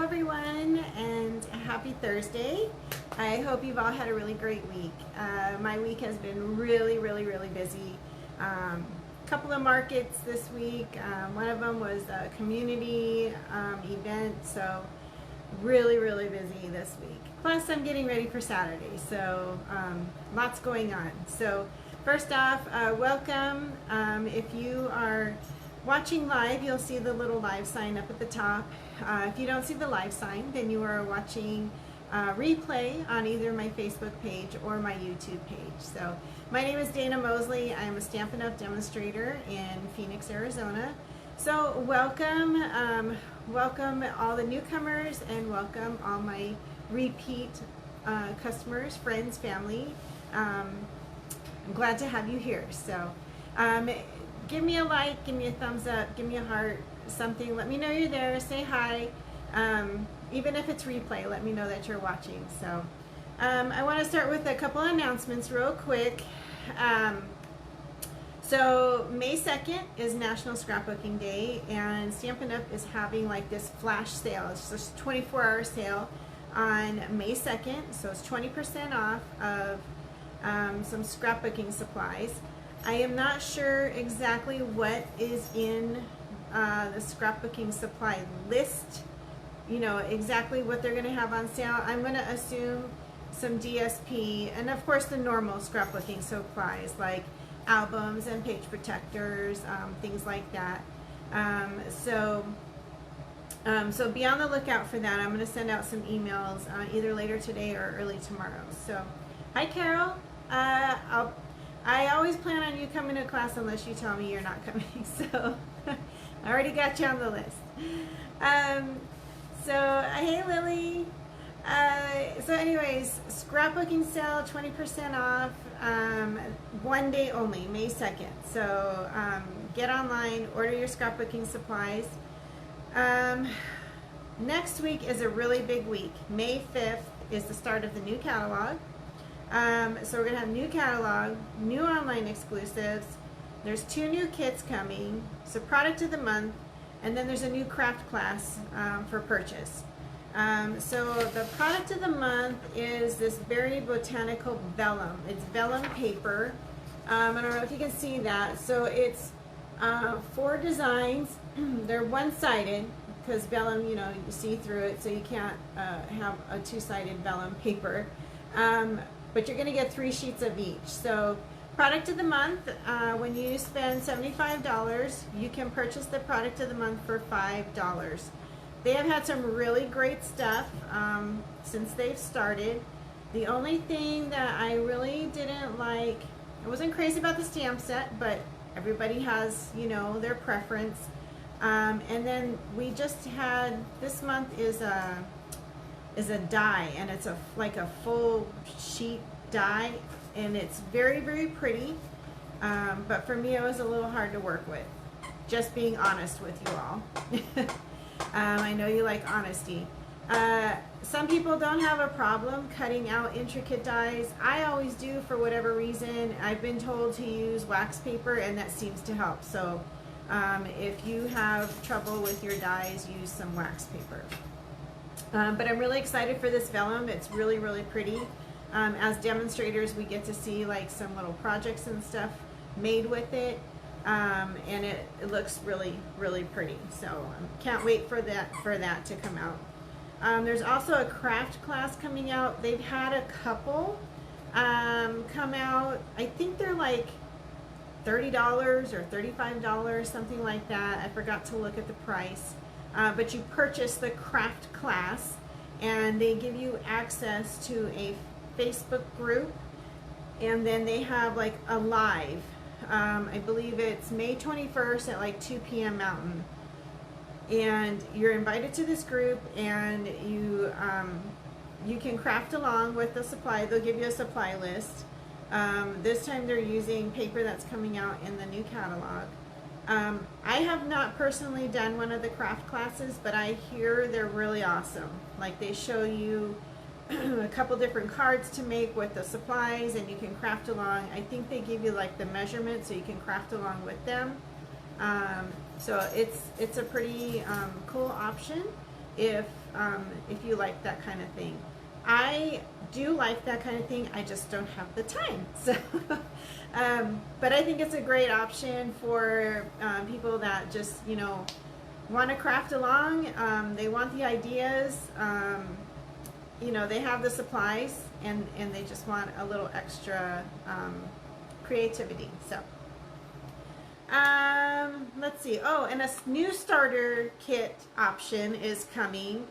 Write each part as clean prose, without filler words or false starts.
everyone, and happy Thursday. I hope you've all had a really great week. My week has been really busy. Couple of markets this week. One of them was a community event, so really busy this week. Plus, I'm getting ready for Saturday, so lots going on. So first off, welcome. If you are watching live, you'll see the little live sign up at the top. If you don't see the live sign, then you are watching replay on either my Facebook page or my YouTube page. So my name is Dana Mosley. I'm a Stampin' Up! Demonstrator in Phoenix, Arizona. So welcome, welcome all the newcomers, and welcome all my repeat customers, friends, family. I'm glad to have you here. So give me a like, give me a thumbs up, give me a heart, something. Let me know you're there. Say hi. Even if it's replay, let me know that you're watching. So I want to start with a couple announcements real quick. So May 2nd is National Scrapbooking Day, and Stampin' Up! Is having like this flash sale. It's just a 24-hour sale on May 2nd, so it's 20% off of some scrapbooking supplies. I am not sure exactly what is in the scrapbooking supply list, you know, exactly what they're going to have on sale. I'm going to assume some DSP and of course the normal scrapbooking supplies like albums and page protectors, things like that. So be on the lookout for that. I'm going to send out some emails either later today or early tomorrow. So hi Carol. I always plan on you coming to class unless you tell me you're not coming, so I already got you on the list. Hey Lily. So anyways, scrapbooking sale, 20% off, one day only, May 2nd. So get online, order your scrapbooking supplies. Next week is a really big week. May 5th is the start of the new catalog. So we're going to have new catalog, new online exclusives. There's 2 new kits coming, so product of the month, and then there's a new craft class for purchase. So the product of the month is this Berry Botanical Vellum. It's vellum paper. I don't know if you can see that. So it's 4 designs. They're one-sided because vellum, you know, you see through it, so you can't have a 2-sided vellum paper. But you're going to get 3 sheets of each. So product of the month, when you spend $75, you can purchase the product of the month for $5. They have had some really great stuff since they've started. The only thing that I really didn't like, I wasn't crazy about the stamp set, but everybody has, you know, their preference. And then we just had, this month is a die, and it's like a full sheet die, and it's very pretty, but for me it was a little hard to work with, just being honest with you all. I know you like honesty. Some people don't have a problem cutting out intricate dies. I always do for whatever reason. I've been told to use wax paper, and that seems to help. So if you have trouble with your dies, use some wax paper. But I'm really excited for this vellum. It's really pretty. As demonstrators, we get to see like some little projects and stuff made with it, and it looks really pretty. So can't wait for that to come out. There's also a craft class coming out. They've had a couple come out. I think they're like $30 or $35, something like that. I forgot to look at the price. But you purchase the craft class, and they give you access to a Facebook group, and then they have like a live. I believe it's May 21st at like 2 p.m. Mountain, and you're invited to this group, and you can craft along with the supply. They'll give you a supply list. This time they're using paper that's coming out in the new catalog. I have not personally done one of the craft classes, but I hear they're really awesome. Like they show you a couple different cards to make with the supplies, and you can craft along. I think they give you like the measurements so you can craft along with them. So it's a pretty cool option. if you like that kind of thing. I do like that kind of thing. I just don't have the time. So, but I think it's a great option for people that just, you know, want to craft along. They want the ideas. You know, they have the supplies, and they just want a little extra creativity. So, let's see. Oh, and a new starter kit option is coming.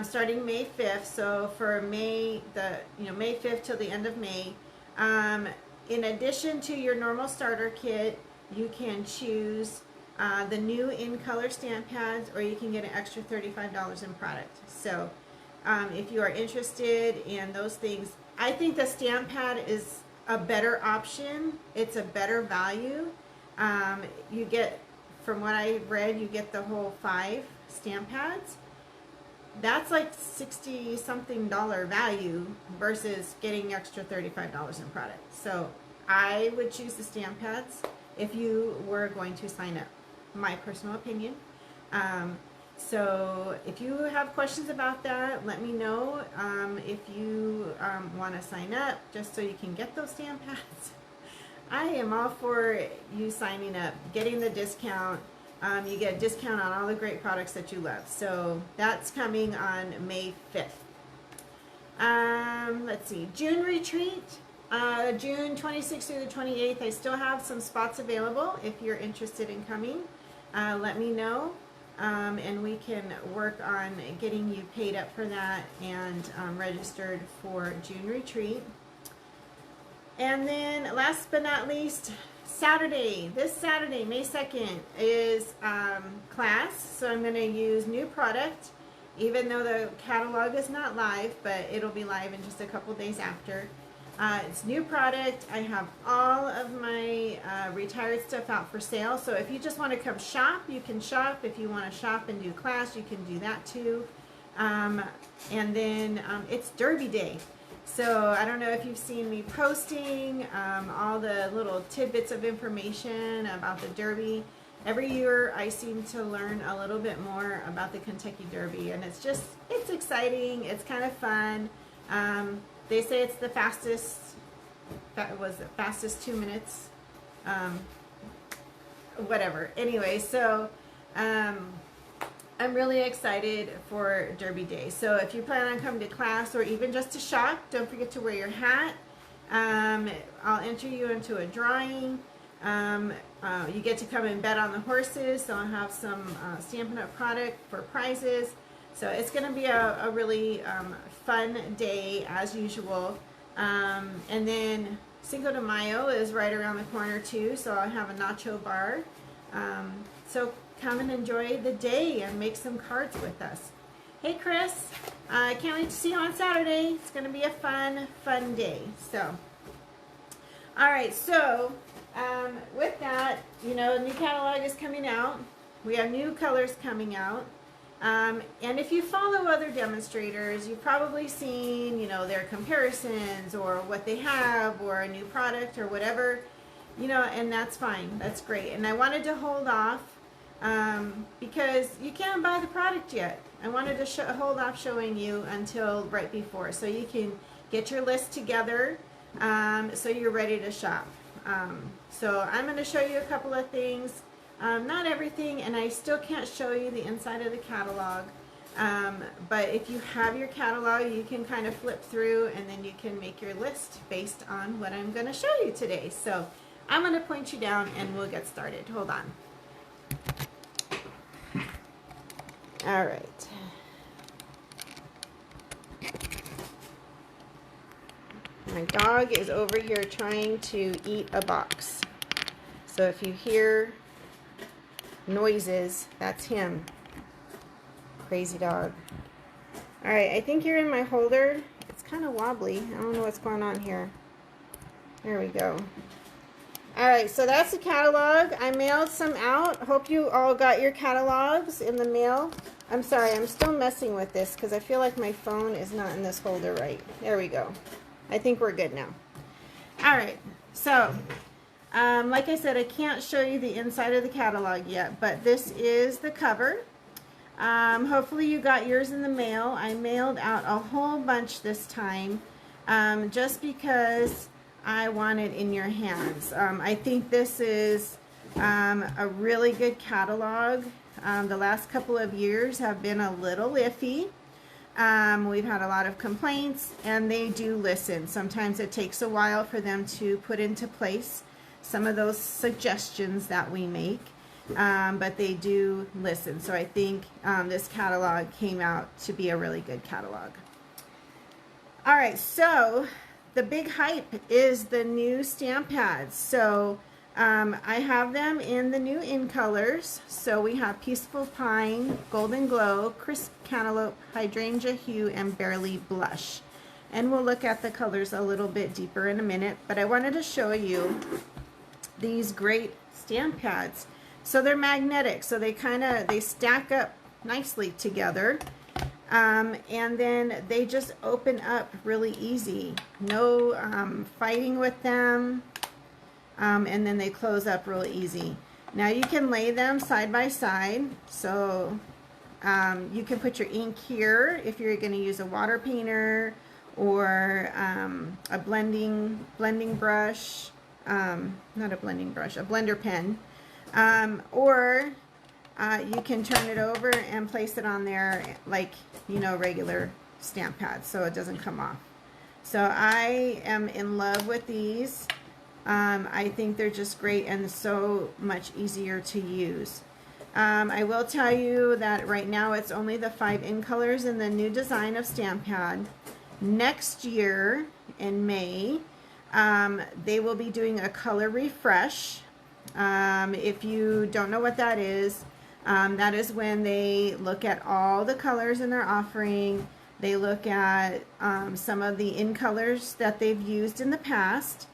Starting May 5th, so for May 5th till the end of May. In addition to your normal starter kit, you can choose the new in color stamp pads, or you can get an extra $35 in product. So if you are interested in those things, I think the stamp pad is a better option. It's a better value. You get, from what I read, you get the whole 5 stamp pads. That's like $60 something value versus getting extra $35 in product. So I would choose the stamp pads if you were going to sign up. My personal opinion. So if you have questions about that, let me know. If you want to sign up just so you can get those stamp pads, I am all for you signing up, getting the discount. You get a discount on all the great products that you love. So that's coming on May 5th. Let's see, June retreat, June 26th through the 28th. I still have some spots available. If you're interested in coming, let me know, and we can work on getting you paid up for that and registered for June retreat. And then last but not least, this Saturday, May 2nd, is class. So I'm going to use new product, even though the catalog is not live, but it'll be live in just a couple days after. It's new product. I have all of my retired stuff out for sale. So if you just want to come shop, you can shop. If you want to shop and do class, you can do that too. And then it's Derby Day. So I don't know if you've seen me posting all the little tidbits of information about the Derby. Every year I seem to learn a little bit more about the Kentucky Derby, and it's exciting. It's kind of fun. They say it's the fastest 2 minutes, whatever. Anyway, so I'm really excited for Derby Day. So if you plan on coming to class or even just to shop, don't forget to wear your hat. I'll enter you into a drawing. You get to come and bet on the horses, so I'll have some Stampin' Up! Product for prizes. So it's going to be a really fun day as usual. And then Cinco de Mayo is right around the corner too, so I'll have a nacho bar. So come and enjoy the day and make some cards with us. Hey Chris, I can't wait to see you on Saturday. It's going to be a fun day. So, alright, so with that, you know, new catalog is coming out. We have new colors coming out. And if you follow other demonstrators, you've probably seen, you know, their comparisons or what they have or a new product or whatever, you know, and that's fine. That's great. And I wanted to hold off because you can't buy the product yet. I wanted to hold off showing you until right before, so you can get your list together so you're ready to shop. So I'm going to show you a couple of things. Not everything, and I still can't show you the inside of the catalog, but if you have your catalog, you can kind of flip through and then you can make your list based on what I'm going to show you today. So I'm going to point you down and we'll get started. Hold on. All right. My dog is over here trying to eat a box. So if you hear noises, that's him. Crazy dog. Alright, I think you're in my holder. It's kind of wobbly. I don't know what's going on here. There we go. Alright, so that's the catalog. I mailed some out. Hope you all got your catalogs in the mail. I'm sorry, I'm still messing with this because I feel like my phone is not in this holder right. There we go. I think we're good now. Alright, so like I said, I can't show you the inside of the catalog yet, but this is the cover. Hopefully you got yours in the mail. I mailed out a whole bunch this time, just because I want it in your hands. I think this is a really good catalog. The last couple of years have been a little iffy. We've had a lot of complaints, and they do listen. Sometimes it takes a while for them to put into place some of those suggestions that we make, but they do listen. So I think this catalog came out to be a really good catalog. All right, so the big hype is the new stamp pads. So I have them in the new in colors. So we have Peaceful Pine, Golden Glow, Crisp Cantaloupe, Hydrangea Hue, and Barely Blush. And we'll look at the colors a little bit deeper in a minute, but I wanted to show you these great stamp pads. So they're magnetic, so they stack up nicely together. And then they just open up really easy. No fighting with them. And then they close up really easy. Now you can lay them side by side. So you can put your ink here if you're going to use a water painter or a blending brush. Not a blending brush, a blender pen. Or you can turn it over and place it on there like, you know, regular stamp pads so it doesn't come off. So I am in love with these. I think they're just great and so much easier to use. I will tell you that right now it's only the 5 in colors in the new design of stamp pad. Next year in May, they will be doing a color refresh. If you don't know what that is when they look at all the colors in their offering. They look at some of the in colors that they've used in the past,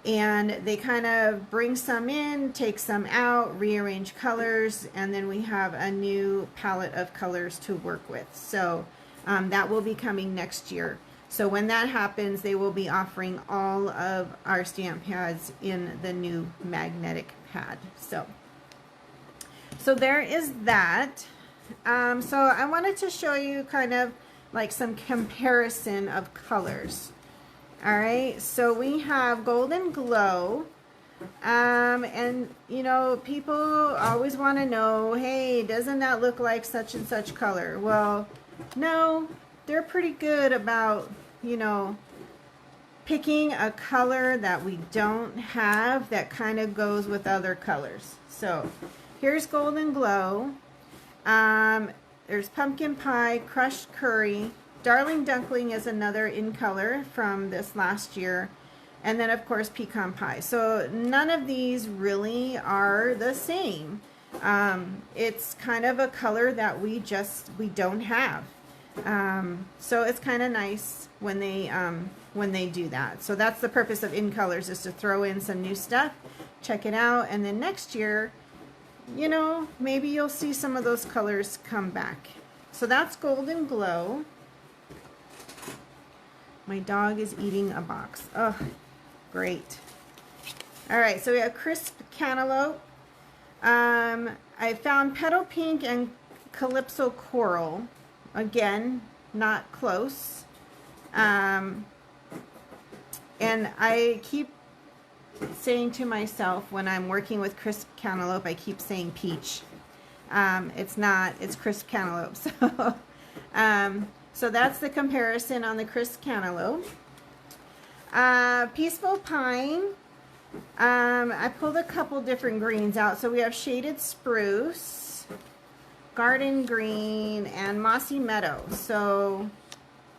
and they kind of bring some in, take some out, rearrange colors, and then we have a new palette of colors to work with. So that will be coming next year. So when that happens, they will be offering all of our stamp pads in the new magnetic pad. So there is that. So I wanted to show you kind of like some comparison of colors. All right, so we have Golden Glow, and you know, people always want to know, hey, doesn't that look like such and such color? Well, no, they're pretty good about, you know, picking a color that we don't have that kind of goes with other colors. So here's Golden Glow. There's Pumpkin Pie, Crushed Curry, Darling Dunkling is another in color from this last year, and then of course Pecan Pie. So none of these really are the same. It's kind of a color that we don't have. So it's kind of nice when they do that. So that's the purpose of in colors, is to throw in some new stuff, check it out, and then next year, you know, maybe you'll see some of those colors come back. So that's Golden Glow. My dog is eating a box. Oh, great. All right, so we have Crisp Cantaloupe. I found Petal Pink and Calypso Coral. Again, not close. And I keep saying to myself when I'm working with Crisp Cantaloupe, I keep saying peach. It's not, it's Crisp Cantaloupe. So that's the comparison on the Crisp Cantaloupe. Peaceful Pine. I pulled a couple different greens out. So we have Shaded Spruce, Garden Green, and Mossy Meadow. So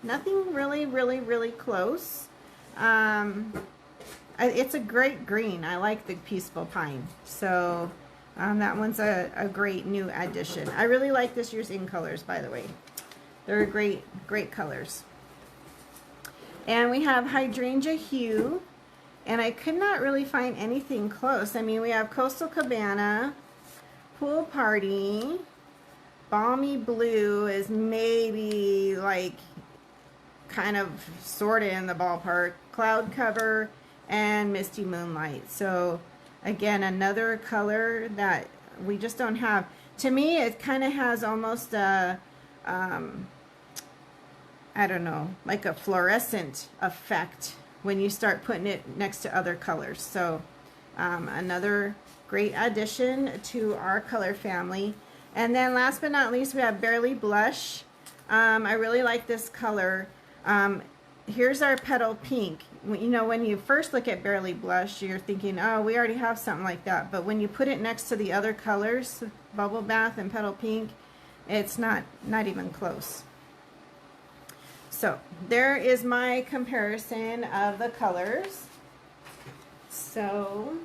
nothing really close. It's a great green. I like the Peaceful Pine. So that one's a great new addition. I really like this year's in colors, by the way. They're great colors. And we have Hydrangea Hue, and I could not really find anything close. I mean, we have Coastal Cabana, Pool Party, Balmy Blue is maybe like kind of sort of in the ballpark, Cloud Cover, and Misty Moonlight. So again, another color that we just don't have. To me, it kind of has almost a, I don't know, like a fluorescent effect when you start putting it next to other colors. So another great addition to our color family. And then last but not least, we have Barely Blush. I really like this color. Here's our Petal Pink. You know, when you first look at Barely Blush, you're thinking, oh, we already have something like that. But when you put it next to the other colors, Bubble Bath and Petal Pink, it's not even close. So there is my comparison of the colors. So,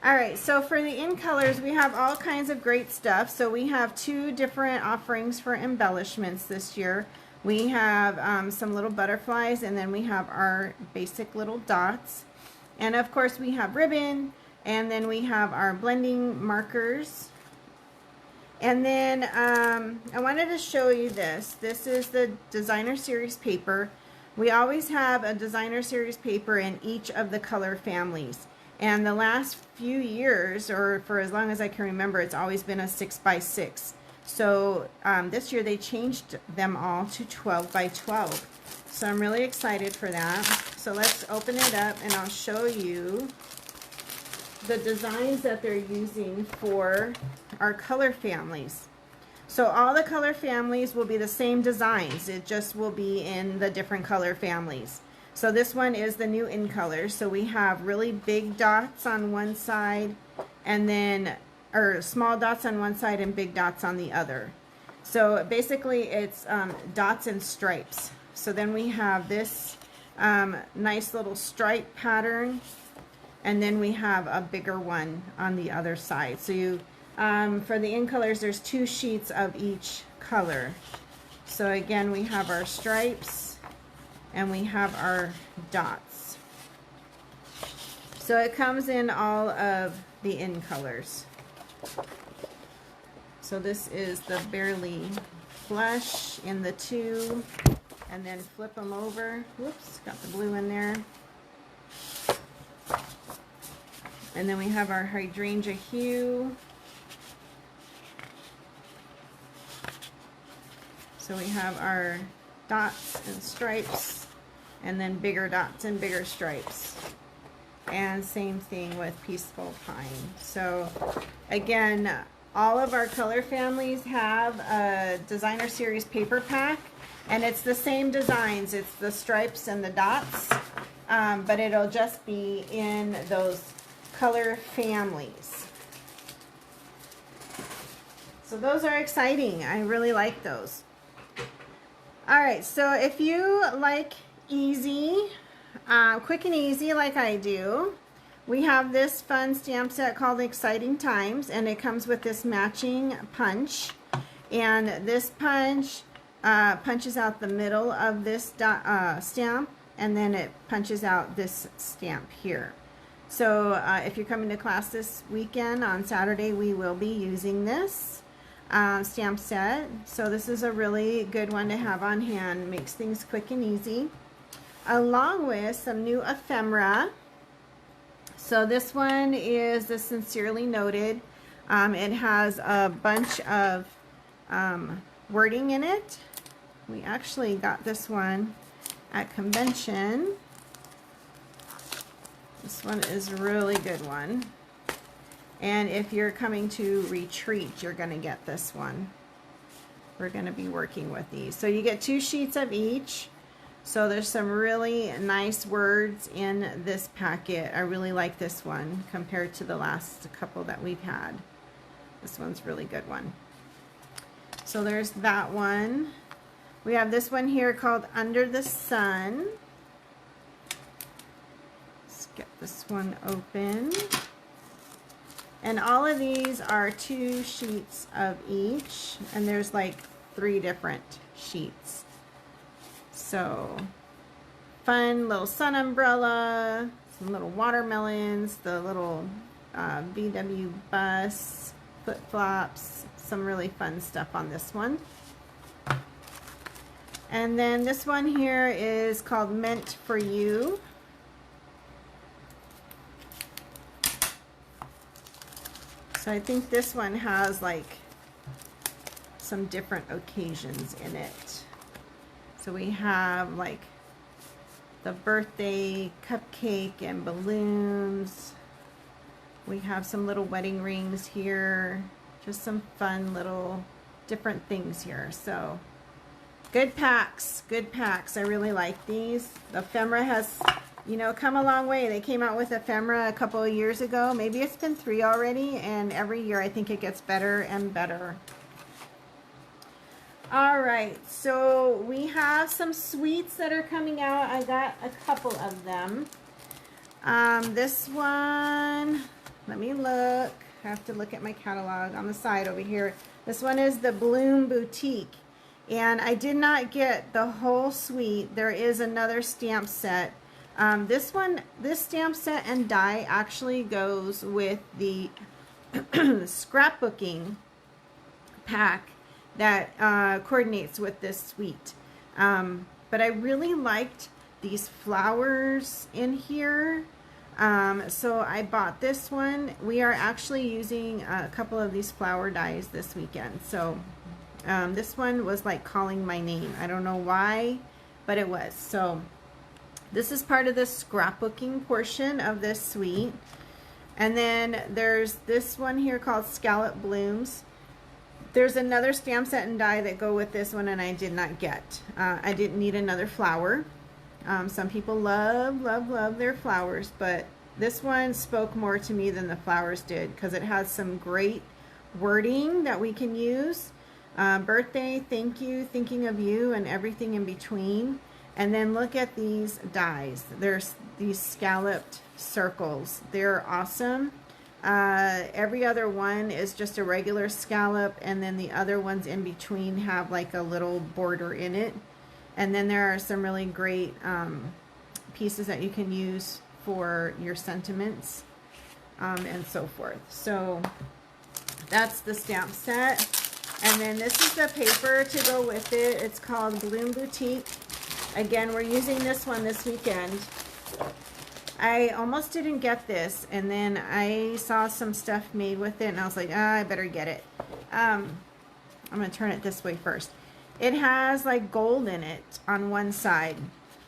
all right, so for the in colors, we have all kinds of great stuff. So we have 2 different offerings for embellishments this year. We have some little butterflies, and then we have our basic little dots. And of course we have ribbon, and then we have our blending markers. And then I wanted to show you this. This is the Designer Series paper. We always have a Designer Series paper in each of the color families. And the last few years, or for as long as I can remember, it's always been a 6x6. So this year they changed them all to 12x12. So I'm really excited for that. So let's open it up and I'll show you the designs that they're using for our color families. So all the color families will be the same designs. It just will be in the different color families. So this one is the new in colors. So we have really big dots on one side, and then small dots on one side and big dots on the other. So basically it's dots and stripes. So then we have this nice little stripe pattern, and then we have a bigger one on the other side. So you for the in colors, there's 2 sheets of each color. So again, we have our stripes and we have our dots. So it comes in all of the in colors. So this is the Barely Blush in the 2, and then flip them over. Whoops, got the blue in there. And then we have our Hydrangea Hue. So we have our dots and stripes, and then bigger dots and bigger stripes. And same thing with Peaceful Pine. So again, all of our color families have a Designer Series paper pack, and it's the same designs. It's the stripes and the dots, but it'll just be in those color families. So those are exciting. I really like those. All right, so if you like easy, quick and easy like I do, we have this fun stamp set called Exciting Times, and it comes with this matching punch. And this punch punches out the middle of this stamp, and then it punches out this stamp here. So if you're coming to class this weekend on Saturday, we will be using this stamp set. So this is a really good one to have on hand. Makes things quick and easy. Along with some new ephemera. So this one is the Sincerely Noted. It has a bunch of wording in it. We actually got this one at convention. This one is a really good one. And if you're coming to retreat, you're going to get this one. We're going to be working with these. So you get 2 sheets of each. So there's some really nice words in this packet. I really like this one compared to the last couple that we've had. This one's a really good one. So there's that one. We have this one here called Under the Sun. Let's get this one open. And all of these are 2 sheets of each, and there's like 3 different sheets. So fun little sun umbrella, some little watermelons, the little VW bus, flip-flops, some really fun stuff on this one. And then this one here is called Meant for You. So I think this one has like some different occasions in it. So we have like the birthday cupcake and balloons. We have some little wedding rings here. Just some fun little different things here. So good packs, good packs. I really like these. The ephemera has, you know, come a long way. They came out with ephemera a couple of years ago. Maybe it's been 3 already, and every year I think it gets better and better. All right, so we have some sweets that are coming out. I got a couple of them. This one, let me look. I have to look at my catalog on the side over here. This one is the Bloom Boutique. And I did not get the whole suite. There is another stamp set. This stamp set and die actually goes with the scrapbooking pack that coordinates with this suite. But I really liked these flowers in here. So I bought this one. We are actually using a couple of these flower dies this weekend. So this one was like calling my name. I don't know why, but it was. So this is part of the scrapbooking portion of this suite. And then there's this one here called Scallop Blooms. There's another stamp set and die that go with this one, and I did not get. I didn't need another flower. Some people love their flowers, but this one spoke more to me than the flowers did because it has some great wording that we can use. Birthday, thank you, thinking of you, and everything in between. And then look at these dies. There's these scalloped circles. They're awesome. Every other one is just a regular scallop, and then the other ones in between have like a little border in it. And then there are some really great pieces that you can use for your sentiments and so forth. So that's the stamp set. And then this is the paper to go with it. It's called Bloom Boutique. Again, we're using this one this weekend. I almost didn't get this, and then I saw some stuff made with it, and I was like, I better get it. I'm going to turn it this way first. It has like gold in it on one side.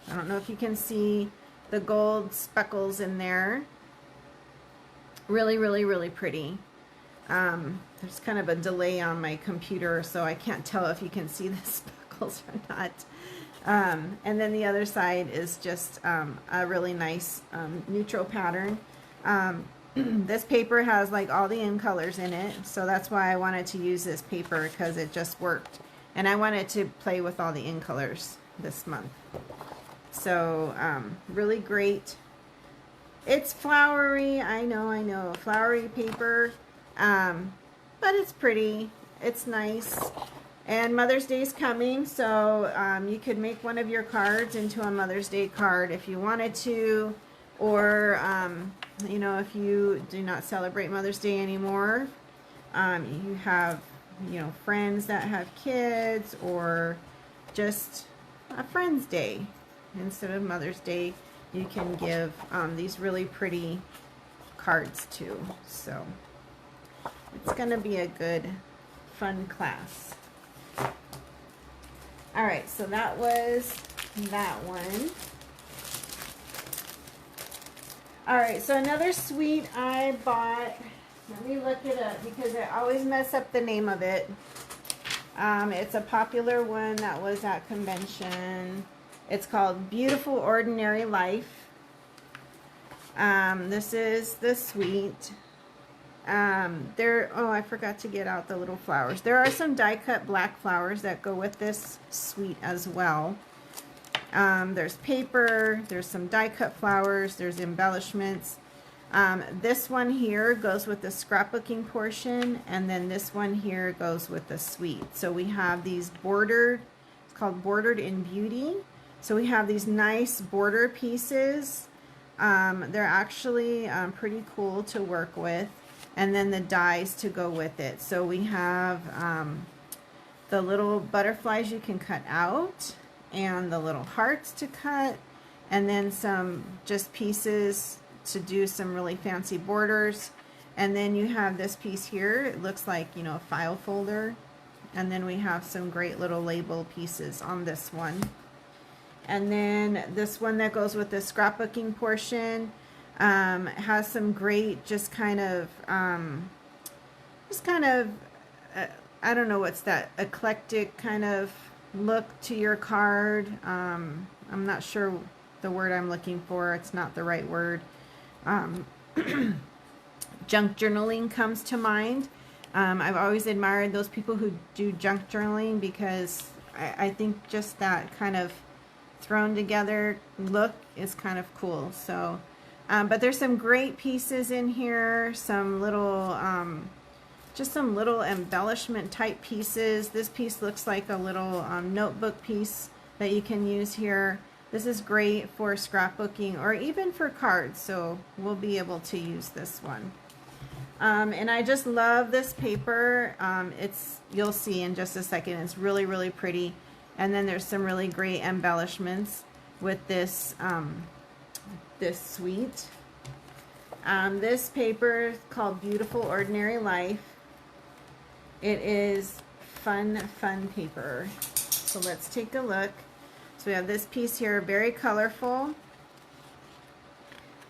I don't know if you can see the gold speckles in there. Really, really, really pretty. There's kind of a delay on my computer, so I can't tell if you can see the speckles or not. And then the other side is just a really nice neutral pattern. This paper has like all the in colors in it, so that's why I wanted to use this paper, because it just worked. And I wanted to play with all the in colors this month. So really great. It's flowery, I know, flowery paper, but it's pretty, it's nice. And Mother's Day is coming, so you could make one of your cards into a Mother's Day card if you wanted to, or you know, if you do not celebrate Mother's Day anymore, you have, you know, friends that have kids, or just a Friend's Day instead of Mother's Day, you can give these really pretty cards too. So it's gonna be a good, fun class. All right, so that was that one. All right, so another suite I bought. Let me look it up because I always mess up the name of it. It's a popular one that was at convention. It's called Beautiful Ordinary Life. This is the suite. Oh, I forgot to get out the little flowers. There are some die cut black flowers that go with this suite as well. There's paper, there's some die cut flowers, there's embellishments. This one here goes with the scrapbooking portion, and then this one here goes with the suite. So we have these bordered, it's called Bordered in Beauty. So we have these nice border pieces. They're actually pretty cool to work with. And then the dies to go with it. So we have the little butterflies you can cut out, and the little hearts to cut, and then some just pieces to do some really fancy borders. And then you have this piece here. It looks like, you know, a file folder. And then we have some great little label pieces on this one. And then this one that goes with the scrapbooking portion has some great just kind of I don't know what's that, eclectic kind of look to your card. I'm not sure the word I'm looking for. It's not the right word. Junk journaling comes to mind. I've always admired those people who do junk journaling because I think just that kind of thrown together look is kind of cool. So, but there's some great pieces in here, some little, just some little embellishment type pieces. This piece looks like a little notebook piece that you can use here. This is great for scrapbooking or even for cards, so we'll be able to use this one. And I just love this paper. You'll see in just a second, it's really, really pretty. And then there's some really great embellishments with this, this suite. This paper is called Beautiful Ordinary Life. It is fun paper. So let's take a look. So we have this piece here, very colorful.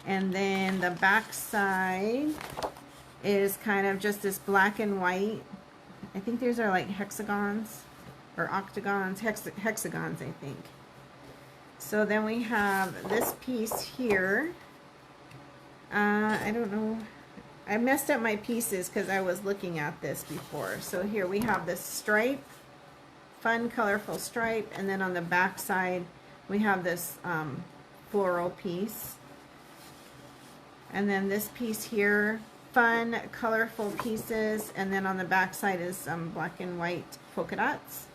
And then the back side is kind of just this black and white. I think these are like hexagons or octagons, hexagons I think. So then we have this piece here. I don't know. I messed up my pieces because I was looking at this before. So here we have this stripe, fun colorful stripe, and then on the back side we have this floral piece. And then this piece here, fun colorful pieces, and then on the back side is some black and white polka dots.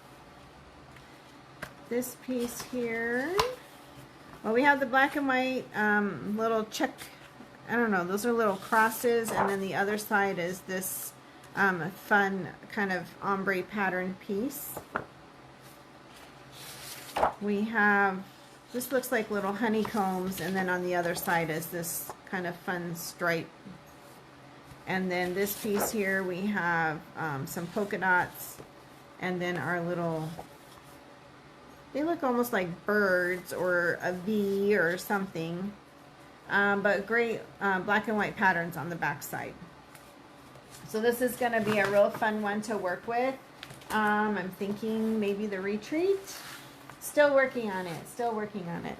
This piece here, well, we have the black and white little check, I don't know, those are little crosses, and then the other side is this fun kind of ombre pattern piece. We have, this looks like little honeycombs, and then on the other side is this kind of fun stripe. And then this piece here we have some polka dots, and then our little, they look almost like birds or a V or something, but great black and white patterns on the back side. So this is going to be a real fun one to work with. I'm thinking maybe the retreat. Still working on it, still working on it.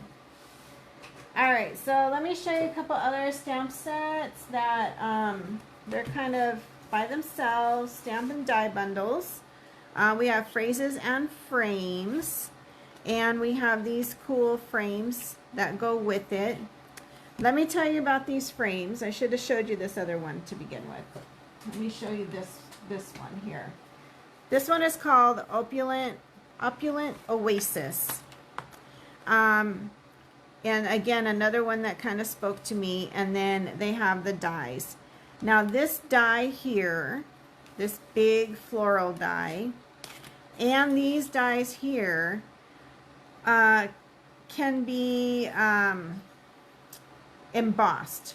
Alright, so let me show you a couple other stamp sets that they're kind of by themselves, stamp and die bundles. We have phrases and frames, and we have these cool frames that go with it. Let me tell you about these frames. I should have showed you this other one to begin with. Let me show you this one here. This one is called Opulent Oasis. And again, another one that kind of spoke to me. And then they have the dies. Now this die here, this big floral die, and these dies here can be embossed.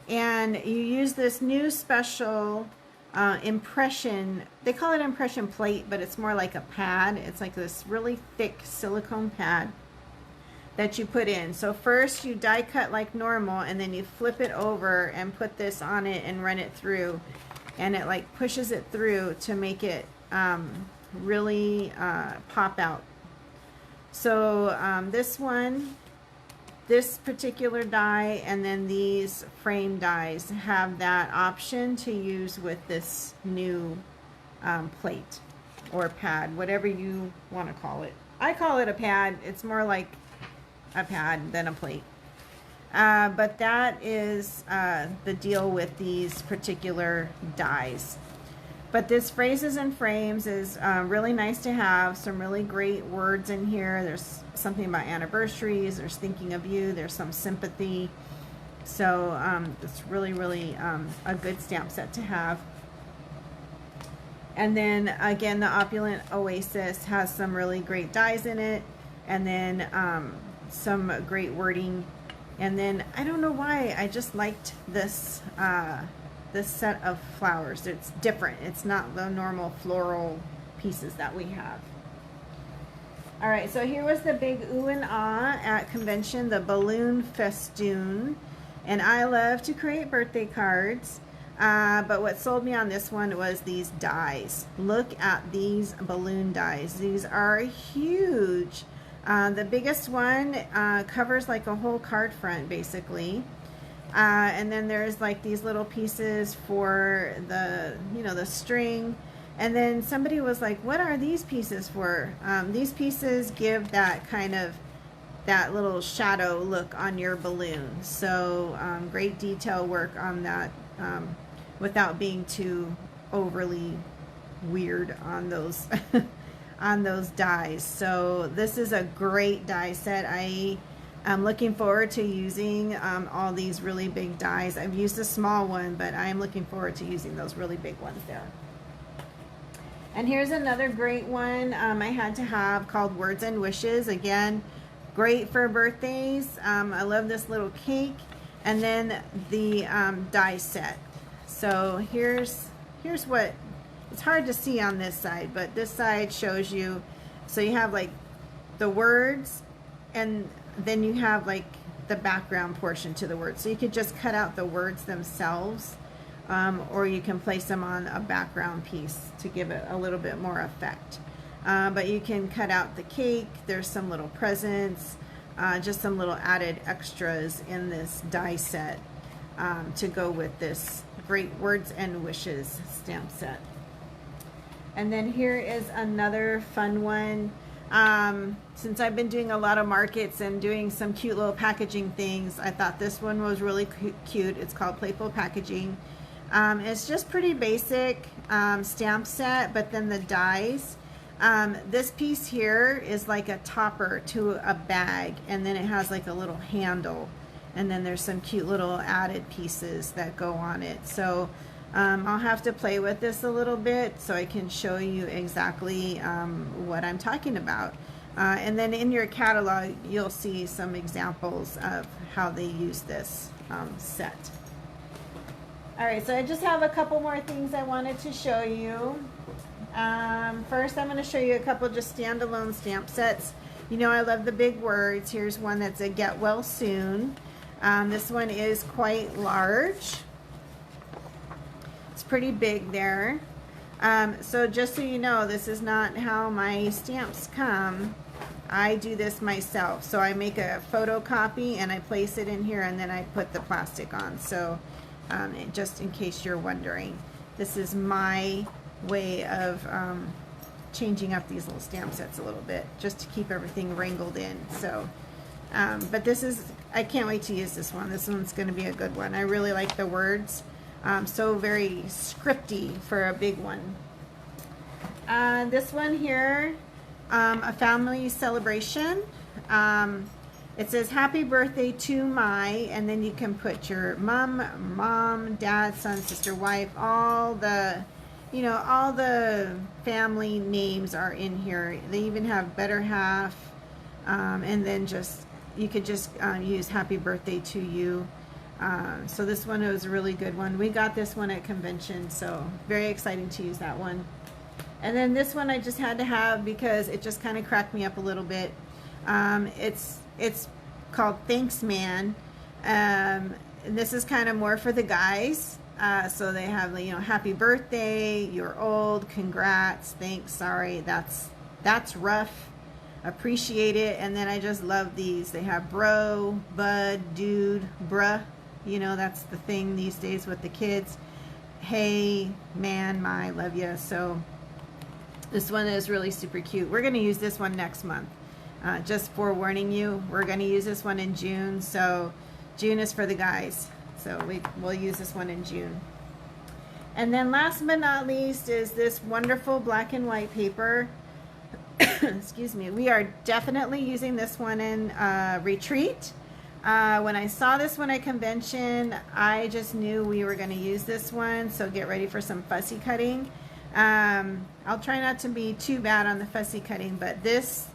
And you use this new special impression, they call it impression plate, but it's more like a pad. It's like this really thick silicone pad that you put in. So first you die cut like normal, and then you flip it over and put this on it and run it through, and it like pushes it through to make it really pop out. So this particular die and then these frame dies have that option to use with this new plate or pad, whatever you want to call it. I call it a pad. It's more like a pad than a plate. But that is the deal with these particular dies. But this phrases and frames is really nice to have. Some really great words in here. There's something about anniversaries. There's thinking of you. There's some sympathy. So it's really, really a good stamp set to have. And then again, the Opulent Oasis has some really great dies in it. And then some great wording. And then I don't know why, I just liked this this set of flowers. It's different. It's not the normal floral pieces that we have. All right, so here was the big ooh and ah at convention, the balloon festoon. And I love to create birthday cards. But what sold me on this one was these dies. Look at these balloon dies. These are huge. The biggest one covers like a whole card front basically. And then there's like these little pieces for the, you know, the string. And then somebody was like, what are these pieces for? These pieces give that kind of, that little shadow look on your balloon. So great detail work on that without being too overly weird on those on those dies. So this is a great die set. I'm looking forward to using all these really big dies. I've used a small one, but I'm looking forward to using those really big ones there. And here's another great one I had to have called Words and Wishes. Again, great for birthdays. I love this little cake. And then the die set. So here's what, it's hard to see on this side, but this side shows you, so you have like the words, and then you have like the background portion to the words. So you could just cut out the words themselves, or you can place them on a background piece to give it a little bit more effect. But you can cut out the cake. There's some little presents, just some little added extras in this die set to go with this great Words and Wishes stamp set. And then here is another fun one. Since I've been doing a lot of markets and doing some cute little packaging things, I thought this one was really cute. It's called Playful Packaging. It's just pretty basic stamp set, but then the dies. This piece here is like a topper to a bag, and then it has like a little handle, and then there's some cute little added pieces that go on it. So I'll have to play with this a little bit so I can show you exactly what I'm talking about. And then in your catalog, you'll see some examples of how they use this set. All right, so I just have a couple more things I wanted to show you. First, I'm going to show you a couple just standalone stamp sets. You know, I love the big words. Here's one that's a Get Well Soon. This one is quite large. It's pretty big there. So just so you know, this is not how my stamps come. I do this myself. So I make a photocopy and I place it in here, and then I put the plastic on. So just in case you're wondering, this is my way of changing up these little stamp sets a little bit, just to keep everything wrangled in. So but this is, I can't wait to use this one. This one's going to be a good one. I really like the words. So very scripty for a big one. This one here, a family celebration. It says happy birthday to my, and then you can put your mom, dad, son, sister, wife, all the, you know, all the family names are in here. They even have better half, and then just, you could just use happy birthday to you. So this one was a really good one. We got this one at convention, so very exciting to use that one. And then this one I just had to have because it just kind of cracked me up a little bit. It's called Thanks Man. And this is kind of more for the guys. So they have, you know, happy birthday, you're old, congrats, thanks, sorry, that's rough, appreciate it. And then I just love these. They have bro, bud, dude, bruh. You know, that's the thing these days with the kids. Hey, man, my, love ya. So this one is really super cute. We're going to use this one next month. Just forewarning you, we're going to use this one in June. So June is for the guys. So we'll use this one in June. And then last but not least is this wonderful black and white paper. Excuse me. We are definitely using this one in retreat. When I saw this one at convention, I just knew we were going to use this one. So get ready for some fussy cutting. I'll try not to be too bad on the fussy cutting, but this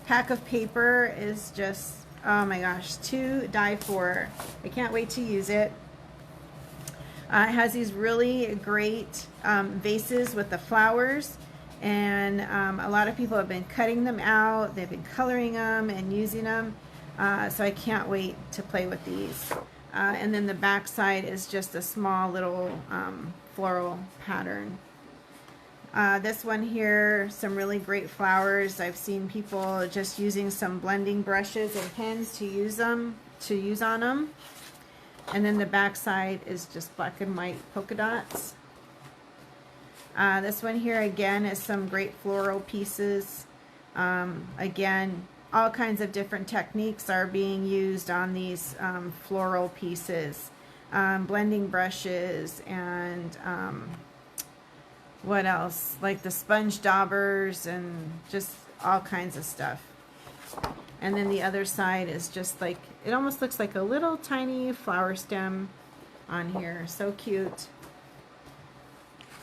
pack of paper is just, oh my gosh, to die for. I can't wait to use it. It has these really great vases with the flowers, and a lot of people have been cutting them out. They've been coloring them and using them, so I can't wait to play with these. And then the back side is just a small little floral pattern. This one here, some really great flowers. I've seen people just using some blending brushes and pens to use on them. And then the back side is just black and white polka dots. This one here again is some great floral pieces. Again, all kinds of different techniques are being used on these floral pieces. Blending brushes and what else? Like the sponge daubers and just all kinds of stuff. And then the other side is just like, it almost looks like a little tiny flower stem on here. So cute.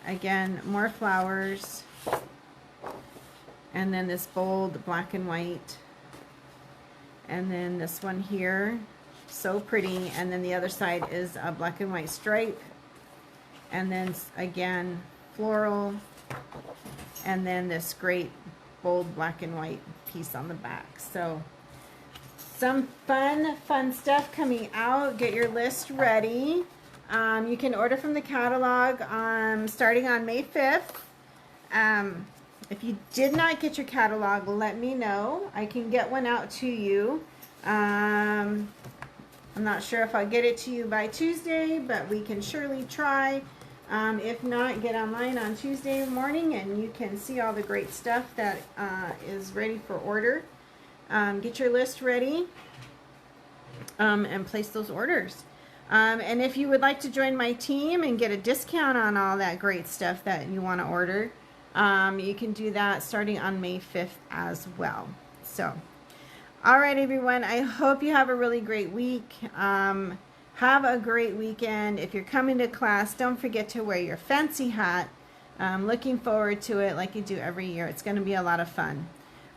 Again, more flowers. And then this bold black and white. And then this one here, so pretty. And then the other side is a black and white stripe. And then again, floral. And then this great bold black and white piece on the back. So some fun stuff coming out. Get your list ready. You can order from the catalog starting on May 5th. If you did not get your catalog, let me know. I can get one out to you. I'm not sure if I'll get it to you by Tuesday, but we can surely try. If not, get online on Tuesday morning and you can see all the great stuff that is ready for order. Get your list ready and place those orders. And if you would like to join my team and get a discount on all that great stuff that you want to order, you can do that starting on May 5th as well. So, all right, everyone. I hope you have a really great week. Have a great weekend. If you're coming to class, don't forget to wear your fancy hat. I'm looking forward to it like you do every year. It's going to be a lot of fun.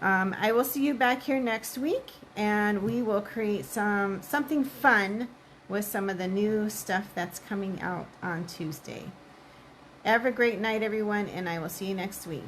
I will see you back here next week, and we will create something fun with some of the new stuff that's coming out on Tuesday. Have a great night, everyone, and I will see you next week.